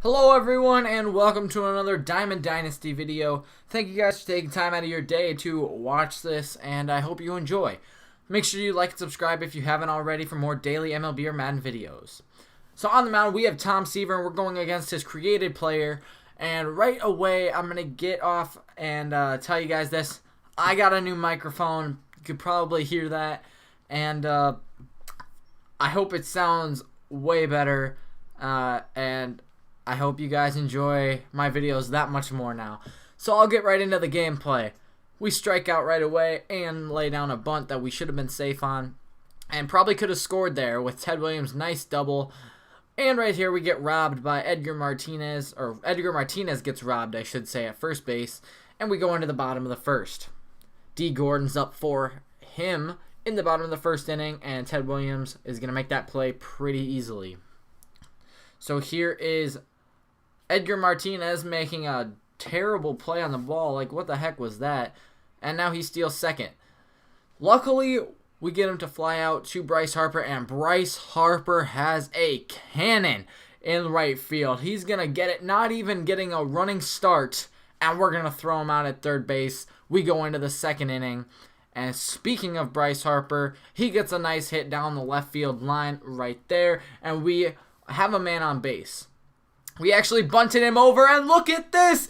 Hello everyone and welcome to another Diamond Dynasty video. Thank you guys for taking time out of your day to watch this and I hope you enjoy. Make sure you like and subscribe if you haven't already for more daily MLB or Madden videos. So on the mound we have Tom Seaver and we're going against his created player. And right away I'm going to get off and tell you guys this. I got a new microphone. You could probably hear that. And I hope it sounds way better. And I hope you guys enjoy my videos that much more now. So I'll get right into the gameplay. We strike out right away and lay down a bunt that we should have been safe on. And probably could have scored there with Ted Williams' nice double. And right here we get robbed by Edgar Martinez. Or Edgar Martinez gets robbed, I should say, at first base. And we go into the bottom of the first. D. Gordon's up for him in the bottom of the first inning. And Ted Williams is going to make that play pretty easily. So here is Edgar Martinez making a terrible play on the ball. Like, what the heck was that? And now he steals second. Luckily, we get him to fly out to Bryce Harper, and Bryce Harper has a cannon in right field. He's going to get it, not even getting a running start, and we're going to throw him out at third base. We go into the second inning, and speaking of Bryce Harper, he gets a nice hit down the left field line right there, and we have a man on base. We actually bunted him over, and look at this!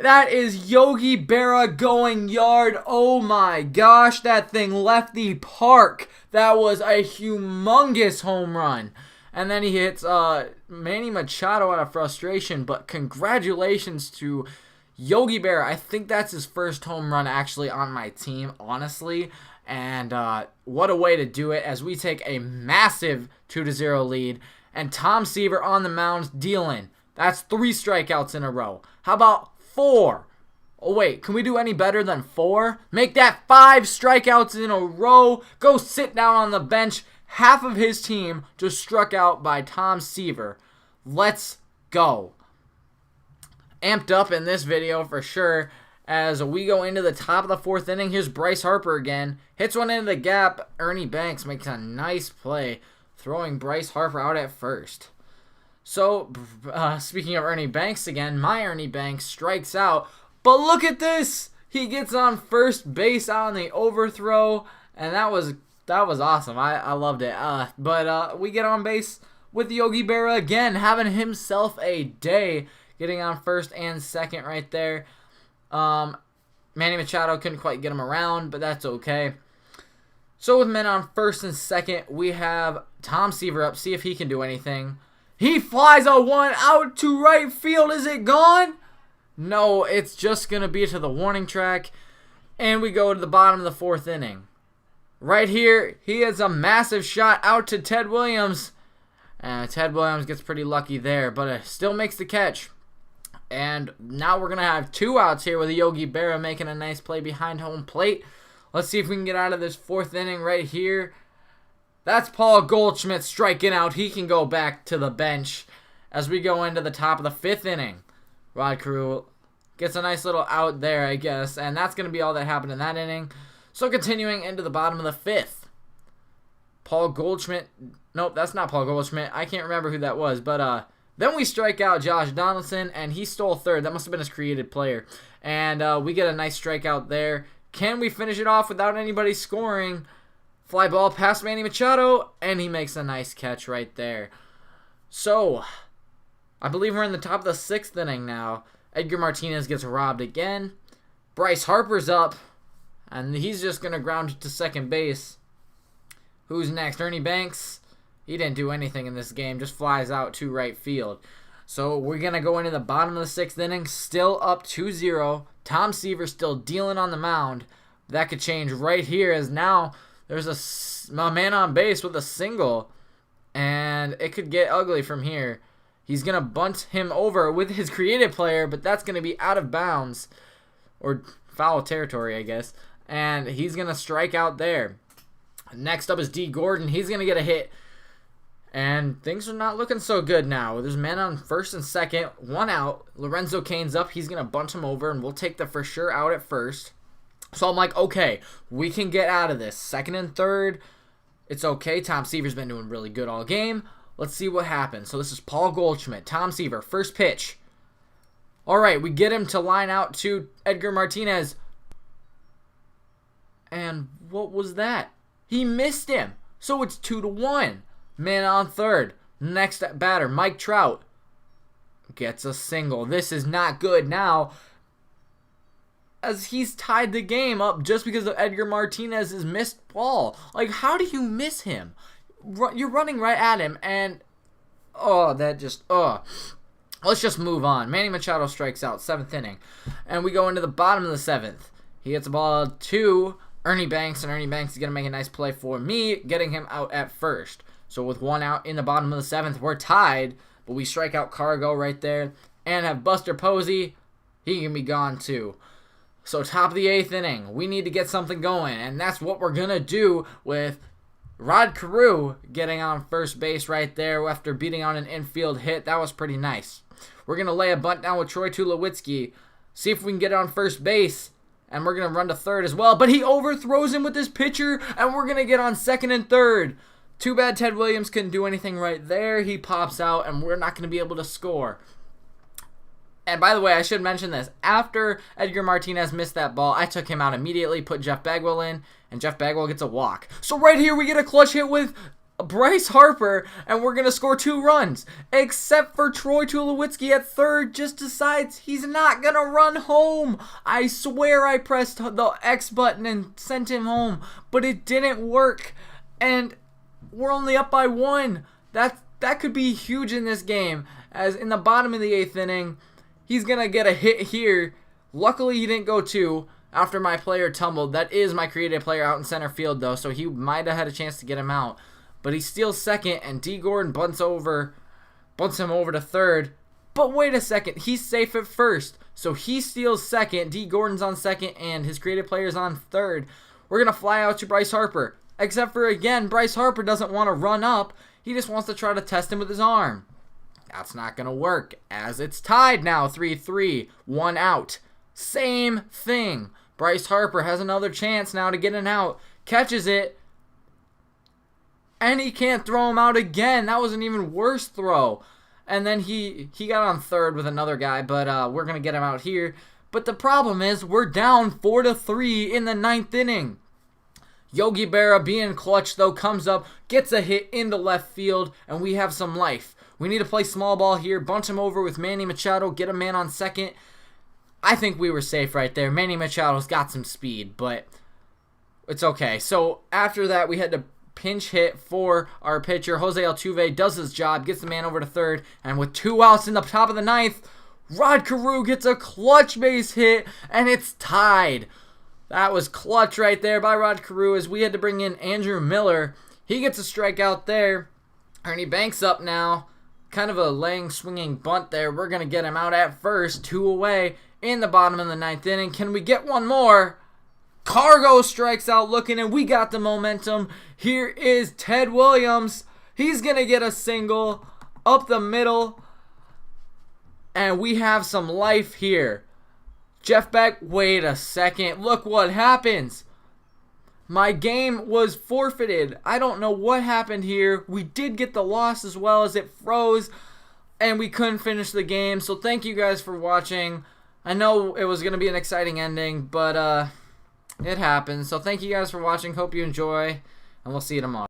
That is Yogi Berra going yard. Oh my gosh, that thing left the park. That was a humongous home run. And then he hits Manny Machado out of frustration, but congratulations to Yogi Berra. I think that's his first home run actually on my team, honestly. And what a way to do it as we take a massive 2-0 lead. And Tom Seaver on the mound dealing. That's 3 strikeouts in a row. How about 4? Oh, wait. Can we do any better than 4? Make that 5 strikeouts in a row. Go sit down on the bench. Half of his team just struck out by Tom Seaver. Let's go. Amped up in this video for sure. As we go into the top of the 4th inning, here's Bryce Harper again. Hits one into the gap. Ernie Banks makes a nice play, throwing Bryce Harper out at first. So, speaking of Ernie Banks again, my Ernie Banks strikes out. But look at this! He gets on first base out on the overthrow, and that was awesome. I loved it. But we get on base with Yogi Berra again, having himself a day, getting on first and second right there. Manny Machado couldn't quite get him around, but that's okay. So with men on first and second, we have Tom Seaver up. See if he can do anything. He flies a one out to right field. Is it gone? No, it's just going to be to the warning track. And we go to the bottom of the 4th inning. Right here, he has a massive shot out to Ted Williams. And Ted Williams gets pretty lucky there, but still makes the catch. And now we're going to have 2 outs here with Yogi Berra making a nice play behind home plate. Let's see if we can get out of this 4th inning right here. That's Paul Goldschmidt striking out. He can go back to the bench as we go into the top of the 5th inning. Rod Carew gets a nice little out there, I guess. And that's going to be all that happened in that inning. So continuing into the bottom of the 5th. Paul Goldschmidt. Nope, that's not Paul Goldschmidt. I can't remember who that was. But then we strike out Josh Donaldson, and he stole third. That must have been his created player. And we get a nice strikeout there. Can we finish it off without anybody scoring? Fly ball past Manny Machado, and he makes a nice catch right there. So, I believe we're in the top of the 6th inning now. Edgar Martinez gets robbed again. Bryce Harper's up, and he's just going to ground to second base. Who's next? Ernie Banks. He didn't do anything in this game, just flies out to right field. So, we're going to go into the bottom of the 6th inning, still up 2-0. Tom Seaver still dealing on the mound. That could change right here as now there's a man on base with a single, and it could get ugly from here. He's going to bunt him over with his creative player, but that's going to be out of bounds, or foul territory, I guess, and he's going to strike out there. Next up is D. Gordon. He's going to get a hit, and things are not looking so good now. There's a man on first and second, 1 out. Lorenzo Cain's up. He's going to bunt him over, and we'll take the for sure out at first. So I'm like, okay, we can get out of this. Second and third, it's okay. Tom Seaver's been doing really good all game. Let's see what happens. So this is Paul Goldschmidt, Tom Seaver, first pitch. All right, we get him to line out to Edgar Martinez. And what was that? He missed him. So it's 2-1. Man on third. Next batter, Mike Trout gets a single. This is not good now, as he's tied the game up just because of Edgar Martinez's missed ball. Like, how do you miss him? You're running right at him, and let's just move on. Manny Machado strikes out, 7th inning, and we go into the bottom of the 7th. He gets the ball to Ernie Banks, and Ernie Banks is going to make a nice play for me, getting him out at first. So with 1 out in the bottom of the 7th, we're tied, but we strike out Cargo right there and have Buster Posey. He can be gone too. So top of the 8th inning, we need to get something going, and that's what we're going to do with Rod Carew getting on first base right there after beating on an infield hit. That was pretty nice. We're going to lay a bunt down with Troy Tulowitzki, see if we can get it on first base, and we're going to run to third as well. But he overthrows him with his pitcher, and we're going to get on second and third. Too bad Ted Williams couldn't do anything right there. He pops out, and we're not going to be able to score. And by the way, I should mention this. After Edgar Martinez missed that ball, I took him out immediately, put Jeff Bagwell in, and Jeff Bagwell gets a walk. So right here, we get a clutch hit with Bryce Harper, and we're going to score 2 runs. Except for Troy Tulowitzki at third just decides he's not going to run home. I swear I pressed the X button and sent him home, but it didn't work. And we're only up by 1. That could be huge in this game, as in the bottom of the 8th inning, he's going to get a hit here. Luckily, he didn't go 2 after my player tumbled. That is my creative player out in center field, though, so he might have had a chance to get him out. But he steals second, and D. Gordon bunts him over to third. But wait a second, he's safe at first. So he steals second, D. Gordon's on second, and his creative player's on third. We're going to fly out to Bryce Harper. Except for, again, Bryce Harper doesn't want to run up. He just wants to try to test him with his arm. That's not going to work, as it's tied now, 3-3, 1 out. Same thing. Bryce Harper has another chance now to get an out. Catches it. And he can't throw him out again. That was an even worse throw. And then he got on third with another guy, but we're going to get him out here. But the problem is we're down 4-3 in the 9th inning. Yogi Berra, being clutch, though, comes up, gets a hit into left field, and we have some life. We need to play small ball here, bunch him over with Manny Machado, get a man on second. I think we were safe right there. Manny Machado's got some speed, but it's okay. So after that, we had to pinch hit for our pitcher. Jose Altuve does his job, gets the man over to third, and with 2 outs in the top of the 9th, Rod Carew gets a clutch base hit, and it's tied. That was clutch right there by Rod Carew, as we had to bring in Andrew Miller. He gets a strikeout there. Ernie Banks up now. Kind of a laying, swinging bunt there. We're going to get him out at first. 2 away in the bottom of the 9th inning. Can we get one more? Cargo strikes out looking, and we got the momentum. Here is Ted Williams. He's going to get a single up the middle. And we have some life here. Jeff Beck, wait a second. Look what happens. My game was forfeited. I don't know what happened here. We did get the loss as well, as it froze, and we couldn't finish the game. So thank you guys for watching. I know it was going to be an exciting ending, but it happened. So thank you guys for watching. Hope you enjoy, and we'll see you tomorrow.